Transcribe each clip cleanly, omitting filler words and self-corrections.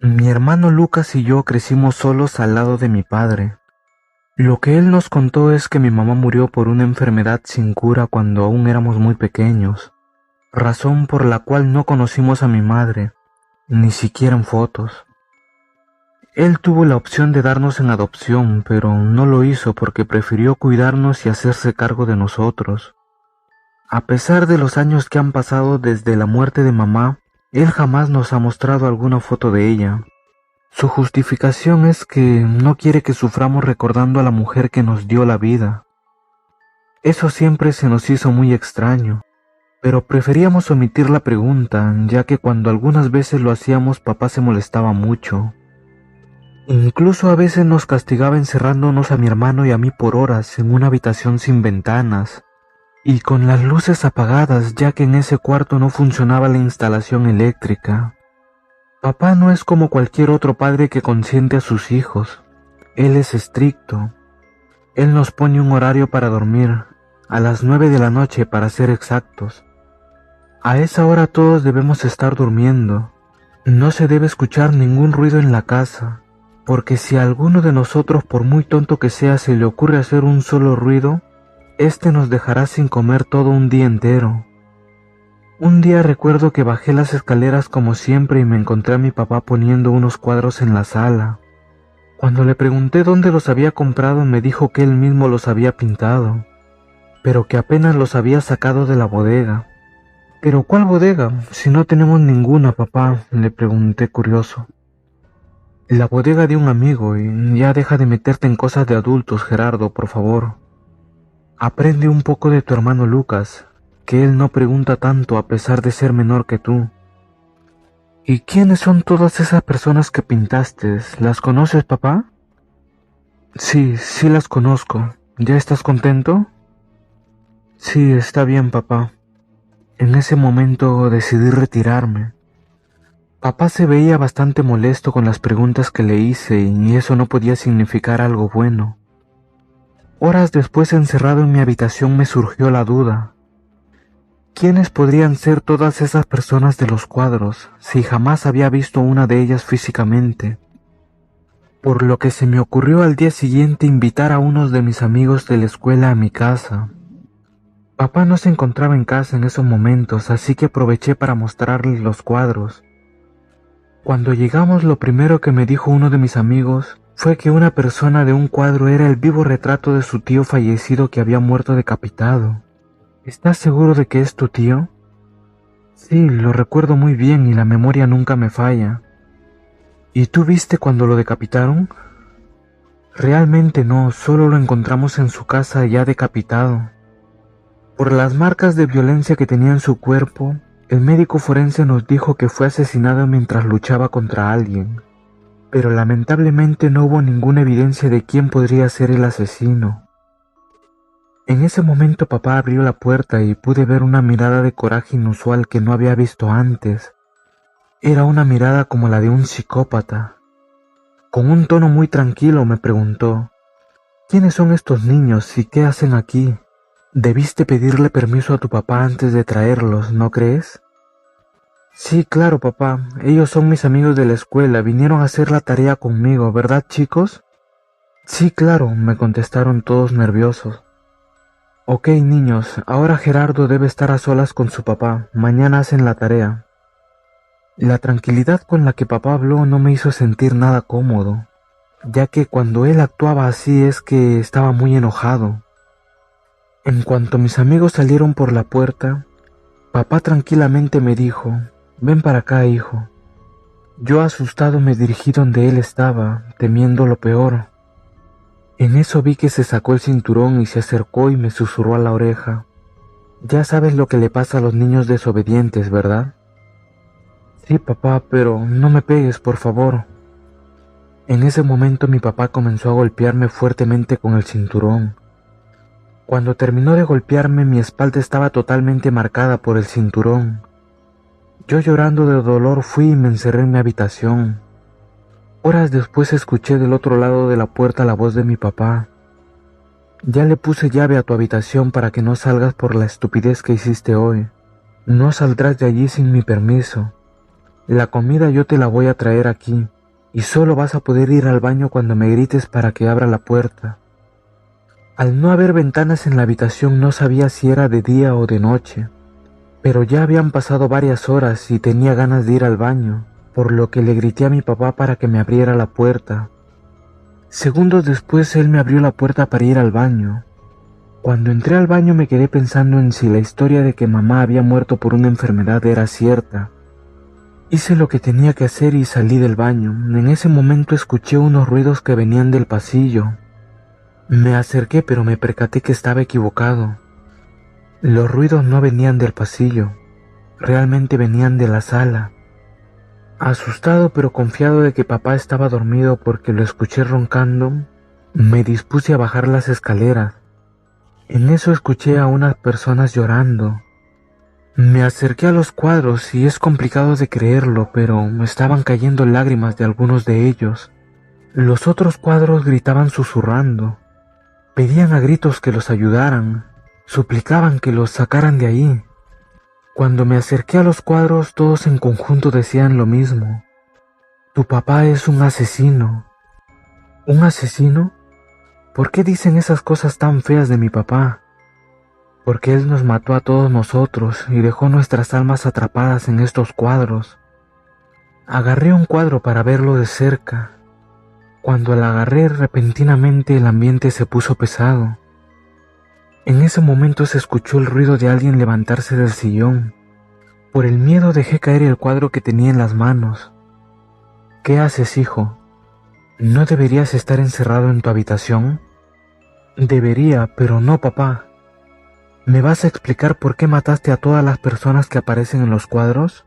Mi hermano Lucas y yo crecimos solos al lado de mi padre. Lo que él nos contó es que mi mamá murió por una enfermedad sin cura cuando aún éramos muy pequeños, razón por la cual no conocimos a mi madre, ni siquiera en fotos. Él tuvo la opción de darnos en adopción, pero no lo hizo porque prefirió cuidarnos y hacerse cargo de nosotros. A pesar de los años que han pasado desde la muerte de mamá, él jamás nos ha mostrado alguna foto de ella. Su justificación es que no quiere que suframos recordando a la mujer que nos dio la vida. Eso siempre se nos hizo muy extraño, pero preferíamos omitir la pregunta, ya que cuando algunas veces lo hacíamos papá se molestaba mucho. Incluso a veces nos castigaba encerrándonos a mi hermano y a mí por horas en una habitación sin ventanas y con las luces apagadas, ya que en ese cuarto no funcionaba la instalación eléctrica. Papá no es como cualquier otro padre que consiente a sus hijos. Él es estricto. Él nos pone un horario para dormir, a las 9 de la noche para ser exactos. A esa hora todos debemos estar durmiendo. No se debe escuchar ningún ruido en la casa, porque si a alguno de nosotros, por muy tonto que sea, se le ocurre hacer un solo ruido, este nos dejará sin comer todo un día entero. Un día recuerdo que bajé las escaleras como siempre y me encontré a mi papá poniendo unos cuadros en la sala. Cuando le pregunté dónde los había comprado, me dijo que él mismo los había pintado, pero que apenas los había sacado de la bodega. ¿Pero cuál bodega? Si no tenemos ninguna, papá, le pregunté curioso. La bodega de un amigo, y ya deja de meterte en cosas de adultos, Gerardo, por favor. Aprende un poco de tu hermano Lucas, que él no pregunta tanto a pesar de ser menor que tú. ¿Y quiénes son todas esas personas que pintaste? ¿Las conoces, papá? Sí, sí las conozco. ¿Ya estás contento? Sí, está bien, papá. En ese momento decidí retirarme. Papá se veía bastante molesto con las preguntas que le hice y eso no podía significar algo bueno. Horas después, encerrado en mi habitación, me surgió la duda. ¿Quiénes podrían ser todas esas personas de los cuadros si jamás había visto una de ellas físicamente? Por lo que se me ocurrió al día siguiente invitar a unos de mis amigos de la escuela a mi casa. Papá no se encontraba en casa en esos momentos, así que aproveché para mostrarles los cuadros. Cuando llegamos, lo primero que me dijo uno de mis amigos fue que una persona de un cuadro era el vivo retrato de su tío fallecido que había muerto decapitado. ¿Estás seguro de que es tu tío? Sí, lo recuerdo muy bien y la memoria nunca me falla. ¿Y tú viste cuando lo decapitaron? Realmente no, solo lo encontramos en su casa ya decapitado. Por las marcas de violencia que tenía en su cuerpo, el médico forense nos dijo que fue asesinado mientras luchaba contra alguien, pero lamentablemente no hubo ninguna evidencia de quién podría ser el asesino. En ese momento papá abrió la puerta y pude ver una mirada de coraje inusual que no había visto antes. Era una mirada como la de un psicópata. Con un tono muy tranquilo me preguntó, ¿quiénes son estos niños y qué hacen aquí? Debiste pedirle permiso a tu papá antes de traerlos, ¿no crees? Sí, claro, papá. Ellos son mis amigos de la escuela. Vinieron a hacer la tarea conmigo, ¿verdad, chicos? Sí, claro, me contestaron todos nerviosos. Ok, niños, ahora Gerardo debe estar a solas con su papá. Mañana hacen la tarea. La tranquilidad con la que papá habló no me hizo sentir nada cómodo, ya que cuando él actuaba así es que estaba muy enojado. En cuanto mis amigos salieron por la puerta, papá tranquilamente me dijo, ven para acá, hijo. Yo asustado me dirigí donde él estaba, temiendo lo peor. En eso vi que se sacó el cinturón y se acercó y me susurró a la oreja. Ya sabes lo que le pasa a los niños desobedientes, ¿verdad? Sí, papá, pero no me pegues, por favor. En ese momento mi papá comenzó a golpearme fuertemente con el cinturón. Cuando terminó de golpearme, mi espalda estaba totalmente marcada por el cinturón. Yo llorando de dolor fui y me encerré en mi habitación. Horas después escuché del otro lado de la puerta la voz de mi papá. Ya le puse llave a tu habitación para que no salgas por la estupidez que hiciste hoy. No saldrás de allí sin mi permiso. La comida yo te la voy a traer aquí. y solo vas a poder ir al baño cuando me grites para que abra la puerta. Al no haber ventanas en la habitación no sabía si era de día o de noche, pero ya habían pasado varias horas y tenía ganas de ir al baño, por lo que le grité a mi papá para que me abriera la puerta. Segundos después él me abrió la puerta para ir al baño. Cuando entré al baño me quedé pensando en si la historia de que mamá había muerto por una enfermedad era cierta. Hice lo que tenía que hacer y salí del baño. En ese momento escuché unos ruidos que venían del pasillo. Me acerqué, pero me percaté que estaba equivocado. Los ruidos no venían del pasillo, realmente venían de la sala. Asustado pero confiado de que papá estaba dormido porque lo escuché roncando, me dispuse a bajar las escaleras. En eso escuché a unas personas llorando. Me acerqué a los cuadros y es complicado de creerlo, pero me estaban cayendo lágrimas de algunos de ellos. Los otros cuadros gritaban susurrando. Pedían a gritos que los ayudaran, suplicaban que los sacaran de ahí. Cuando me acerqué a los cuadros, todos en conjunto decían lo mismo. Tu papá es un asesino. ¿Un asesino? ¿Por qué dicen esas cosas tan feas de mi papá? Porque él nos mató a todos nosotros y dejó nuestras almas atrapadas en estos cuadros. Agarré un cuadro para verlo de cerca. Cuando la agarré, repentinamente el ambiente se puso pesado. En ese momento se escuchó el ruido de alguien levantarse del sillón. Por el miedo dejé caer el cuadro que tenía en las manos. ¿Qué haces, hijo? ¿No deberías estar encerrado en tu habitación? Debería, pero no, papá. ¿Me vas a explicar por qué mataste a todas las personas que aparecen en los cuadros?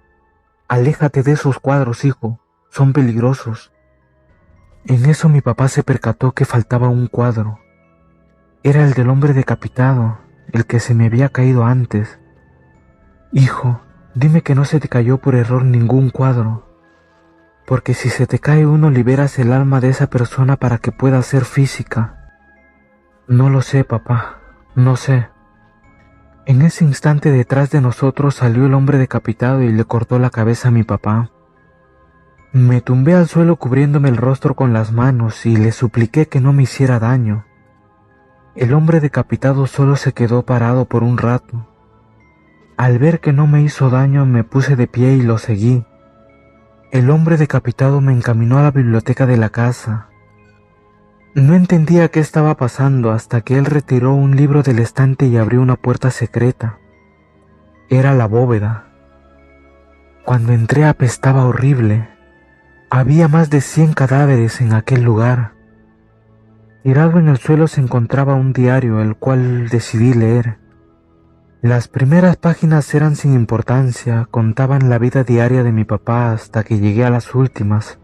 Aléjate de esos cuadros, hijo. Son peligrosos. En eso mi papá se percató que faltaba un cuadro. Era el del hombre decapitado, el que se me había caído antes. Hijo, dime que no se te cayó por error ningún cuadro, porque si se te cae uno liberas el alma de esa persona para que pueda ser física. No lo sé, papá, no sé. En ese instante detrás de nosotros salió el hombre decapitado y le cortó la cabeza a mi papá. Me tumbé al suelo cubriéndome el rostro con las manos y le supliqué que no me hiciera daño. El hombre decapitado solo se quedó parado por un rato. Al ver que no me hizo daño me puse de pie y lo seguí. El hombre decapitado me encaminó a la biblioteca de la casa. No entendía qué estaba pasando hasta que él retiró un libro del estante y abrió una puerta secreta. Era la bóveda. Cuando entré apestaba horrible. Había más de 100 cadáveres en aquel lugar. Tirado en el suelo se encontraba un diario, el cual decidí leer. Las primeras páginas eran sin importancia, contaban la vida diaria de mi papá hasta que llegué a las últimas.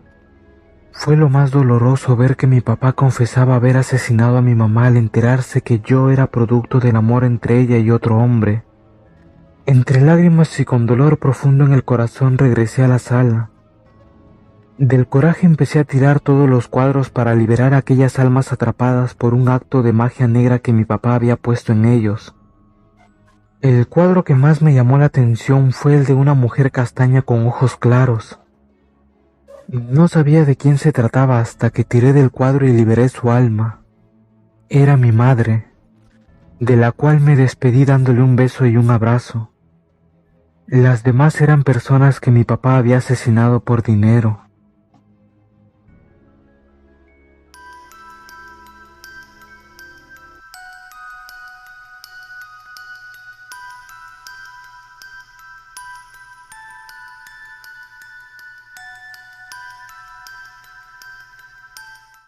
Fue lo más doloroso ver que mi papá confesaba haber asesinado a mi mamá al enterarse que yo era producto del amor entre ella y otro hombre. Entre lágrimas y con dolor profundo en el corazón regresé a la sala. Del coraje empecé a tirar todos los cuadros para liberar a aquellas almas atrapadas por un acto de magia negra que mi papá había puesto en ellos. El cuadro que más me llamó la atención fue el de una mujer castaña con ojos claros. No sabía de quién se trataba hasta que tiré del cuadro y liberé su alma. Era mi madre, de la cual me despedí dándole un beso y un abrazo. Las demás eran personas que mi papá había asesinado por dinero.